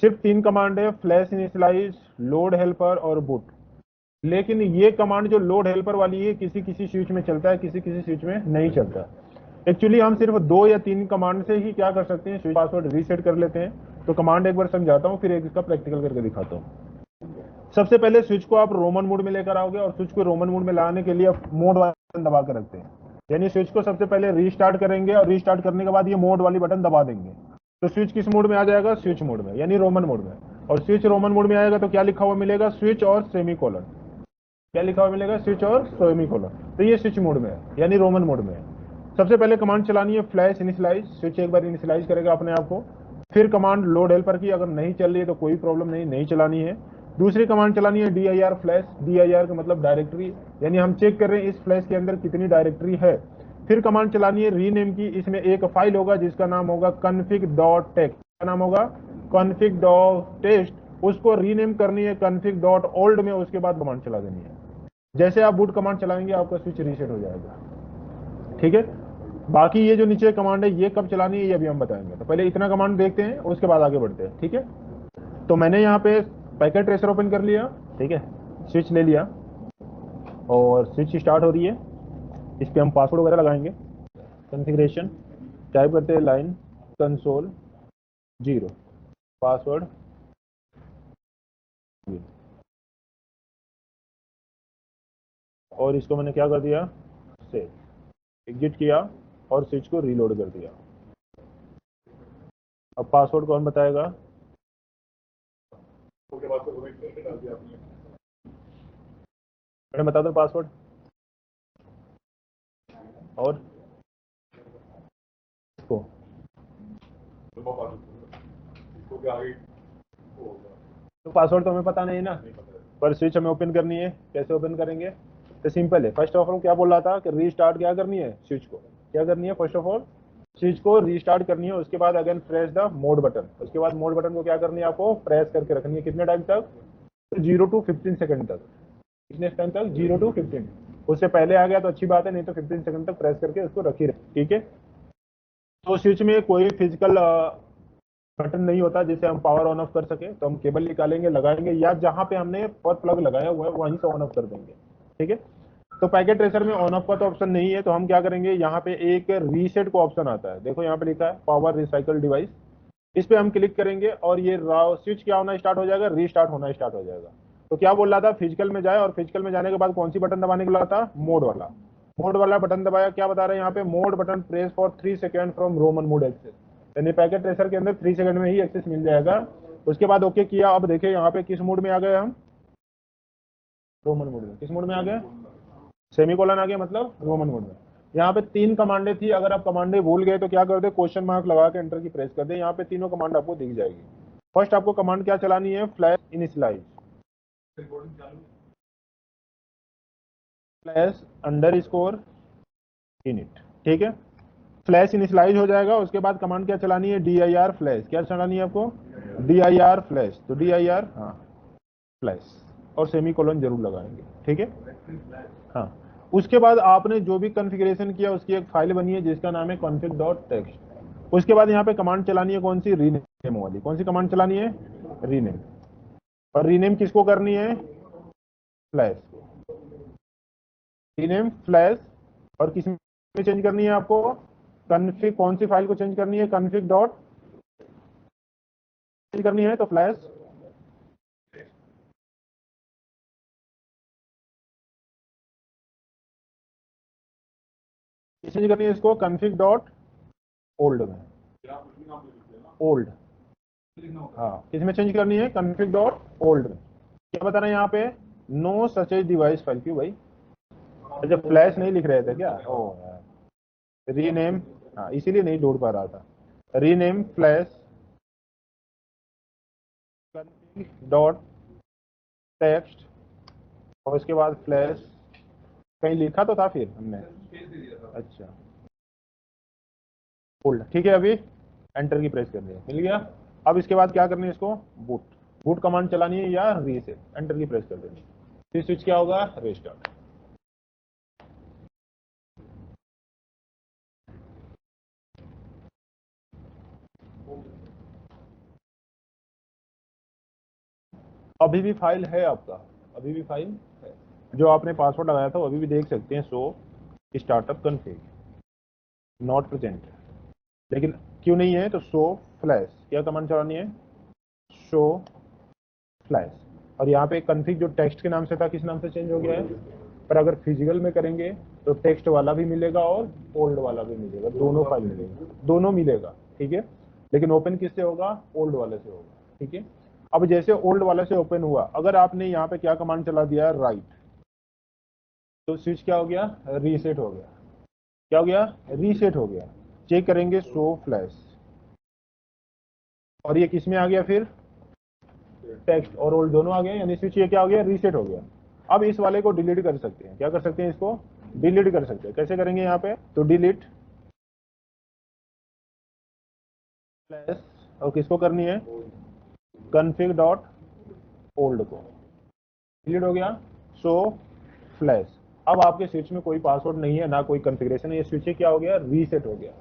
सिर्फ 3 कमांड है, flash initialise, load helper और बूट। लेकिन ये कमांड जो लोड हेल्पर वाली है किसी किसी स्विच में चलता है, किसी किसी स्विच में नहीं चलता। एक्चुअली हम सिर्फ 2 या 3 कमांड से ही क्या कर सकते हैं, स्विच पासवर्ड रीसेट कर लेते हैं। तो कमांड एक बार समझाता हूँ, फिर एक इसका प्रैक्टिकल करके दिखाता हूँ। सबसे पहले स्विच को आप रोमन मोड में लेकर आओगे, और स्विच को रोमन मोड में लाने के लिए आप मोड वाला बटन दबा कर रखते हैं। यानी स्विच को सबसे पहले रीस्टार्ट करेंगे, और रीस्टार्ट करने के बाद ये मोड वाली बटन दबा देंगे, तो स्विच किस मोड में आ जाएगा, स्विच मोड में, यानी रोमन मोड में। और स्विच रोमन मोड में आएगा तो क्या लिखा हुआ मिलेगा, स्विच और सेमी कोलन। क्या लिखा हुआ मिलेगा, स्विच और सेमी कोलन। तो ये स्विच मोड में है, यानी रोमन मोड में है। सबसे पहले कमांड चलानी है फ्लैश इनिशियलाइज, स्विच एक बार इनिशियलाइज करेगा अपने आप को। फिर कमांड लोड हेल्पर की, अगर नहीं चल रही है तो कोई प्रॉब्लम नहीं, नहीं चलानी है। दूसरी कमांड चलानी है dir फ्लैश, dir का मतलब डायरेक्टरी, यानी हम चेक कर रहे हैं इस फ्लैश के अंदर कितनी डायरेक्टरी है। फिर कमांड चलानी है रीनेम की, इसमें एक फाइल होगा जिसका नाम होगा config.txt। क्या नाम होगा, config.txt। उसको रीनेम करनी है config.old में, उसके बाद कमांड चला देनी है। जैसे आप बूट कमांड चलाएंगे आपका स्विच रीसेट हो जाएगा। ठीक है, बाकी ये जो नीचे कमांड है ये कब चलानी है ये अभी हम बताएंगे। तो पहले इतना कमांड देखते हैं, उसके बाद आगे बढ़ते हैं। ठीक है, तो मैंने यहाँ पे पैकेट ट्रेसर ओपन कर लिया। ठीक है, स्विच ले लिया और स्विच स्टार्ट हो रही है। इस पर हम पासवर्ड वगैरह लगाएंगे। कॉन्फ़िगरेशन टाइप करते हैं, लाइन कंसोल 0, पासवर्ड 0। और इसको मैंने क्या कर दिया, सेव, एग्जिट किया और स्विच को रीलोड कर दिया। अब पासवर्ड कौन बताएगा, मैंने बता दो पासवर्ड। और इसको तो पासवर्ड तो हमें पता नहीं ना, पर स्विच हमें ओपन करनी है। कैसे ओपन करेंगे, तो सिंपल है। फर्स्ट ऑफ ऑल क्या बोल रहा था कि रीस्टार्ट क्या करनी है, स्विच को क्या करनी है, फर्स्ट ऑफ ऑल स्विच को रीस्टार्ट करनी है। उसके बाद again press the mode button, उसके बाद मोड बटन को क्या करनी है, आपको प्रेस करके रखनी है। कितने टाइम तक, 0 to 15 सेकंड तक। कितने टाइम तक, 0 to 15। उससे पहले आ गया तो अच्छी बात है, नहीं तो 15 सेकंड तक प्रेस करके उसको रखी रहे। ठीक है, तो स्विच में कोई फिजिकल बटन नहीं होता जिसे हम पावर ऑन ऑफ कर सके। तो हम केबल निकालेंगे, लगाएंगे, या जहां पे हमने प्लग लगाया हुआ है वहीं से ऑन ऑफ कर देंगे। ठीक है, तो पैकेट ट्रेसर में ऑन ऑफ का तो ऑप्शन नहीं है, तो हम क्या करेंगे, यहाँ पे एक रीसेट का ऑप्शन आता है। देखो यहाँ पे लिखा है पावर रिसाइकल डिवाइस, इस पे हम क्लिक करेंगे और ये स्विच क्या होना स्टार्ट हो जाएगा, रीस्टार्ट होना स्टार्ट हो जाएगा। तो क्या बोल रहा था, फिजिकल में जाए, और फिजिकल में जाने के बाद कौन सी बटन दबाने के लिए था, मोड वाला। मोड वाला बटन दबाया, क्या बता रहे हैं यहाँ पे, mode button press for 3 second from ROMMON mode access. यानी पैकेट ट्रेसर के अंदर 3 सेकेंड में ही एक्सेस मिल जाएगा। उसके बाद ओके किया। अब देखिए यहाँ पे किस मोड में आ गए हम, रोमन मोड में। किस मोड में आ गए, सेमीकोलन आ गया, मतलब रोमन मोड में। यहाँ पे 3 कमांडे थी, अगर आप कमांडे भूल गए तो क्या कर दे, क्वेश्चन मार्क लगा के एंटर की प्रेस कर दे। यहाँ पे तीनों कमांड आपको दिख जाएगी। फर्स्ट आपको कमांड क्या चलानी है, flash initialize, flash underscore init. ठीक है, फ्लैश इनिशियलाइज हो जाएगा। उसके बाद कमांड क्या चलानी है, dir फ्लैश। क्या चलानी है आपको, dir फ्लैश। तो dir, हाँ, फ्लैश, और सेमी कोलन जरूर लगाएंगे। ठीक है, हाँ। उसके बाद आपने जो भी कॉन्फ़िगरेशन किया उसकी एक फाइल बनी है जिसका नाम है config.txt। उसके बाद यहाँ पे कमांड चलानी है, कौन सी, रीनेम वाली। कौन सी कमांड चलानी है, रीनेम। और रीनेम किसको करनी है, फ्लैश, रीनेम फ्लैश। और किस में चेंज करनी है आपको, कन्फिग, कौन सी फाइल को चेंज करनी है, कन्फिग डॉट चेंज करनी है, तो फ्लैश चेंज करनी है, इसको कन्फिग डॉट ओल्ड में, ओल्ड, हाँ, किस में चेंज करनी है, कन्फिग डॉट ओल्ड में। क्या बता रहे हैं यहाँ पे, नो सच डिवाइस फाइल। क्यों भाई, अच्छा फ्लैश नहीं लिख रहे थे क्या, ओ रीनेम, हाँ इसीलिए नहीं ढूंढ पा रहा था। रीनेम फ्लैश डॉट टेक्स्ट, और उसके बाद फ्लैश, कहीं लिखा तो था फिर हमने, अच्छा होल्ड। ठीक है, अभी एंटर की प्रेस कर दिया, मिल गया। अब इसके बाद क्या करनी है, इसको बूट, बूट कमांड चलानी है या रीसेट, एंटर की प्रेस कर देनी। फिर स्विच क्या होगा, रेस्टार्ट। अभी भी फाइल है आपका, अभी भी फाइल है, जो आपने पासवर्ड लगाया था वो अभी भी देख सकते हैं, show startup config not present. लेकिन क्यों नहीं है, तो शो फ्लैश, क्या कमांड चलानी है, शो फ्लैश। और यहाँ पे कन्फिग जो टेक्स्ट के नाम से था किस नाम से चेंज हो गया है, पर अगर फिजिकल में करेंगे तो टेक्स्ट वाला भी मिलेगा और ओल्ड वाला भी मिलेगा, दोनों फाइल मिलेगा, दोनों मिलेगा, ठीक है। लेकिन ओपन किससे होगा, ओल्ड वाले से होगा, ठीक है। अब जैसे ओल्ड वाले से ओपन हुआ, अगर आपने यहाँ पे क्या कमांड चला दिया, राइट, तो स्विच क्या हो गया, रीसेट हो गया, क्या हो गया, रीसेट हो गया। चेक करेंगे शो फ्लैश, और ये किस में आ गया फिर, टेक्स्ट और ओल्ड दोनों आ गए, यानी स्विच ये क्या हो गया, रीसेट हो गया। अब इस वाले को डिलीट कर सकते हैं, क्या कर सकते हैं, इसको डिलीट कर सकते हैं। कैसे करेंगे यहाँ पे, तो डिलीट फ्लैश, और किसको करनी है, config डॉट ओल्ड को, डिलीट हो गया, सो फ्लैश। अब आपके स्विच में कोई पासवर्ड नहीं है ना कोई कॉन्फ़िगरेशन है, ये स्विच क्या हो गया, रीसेट हो गया।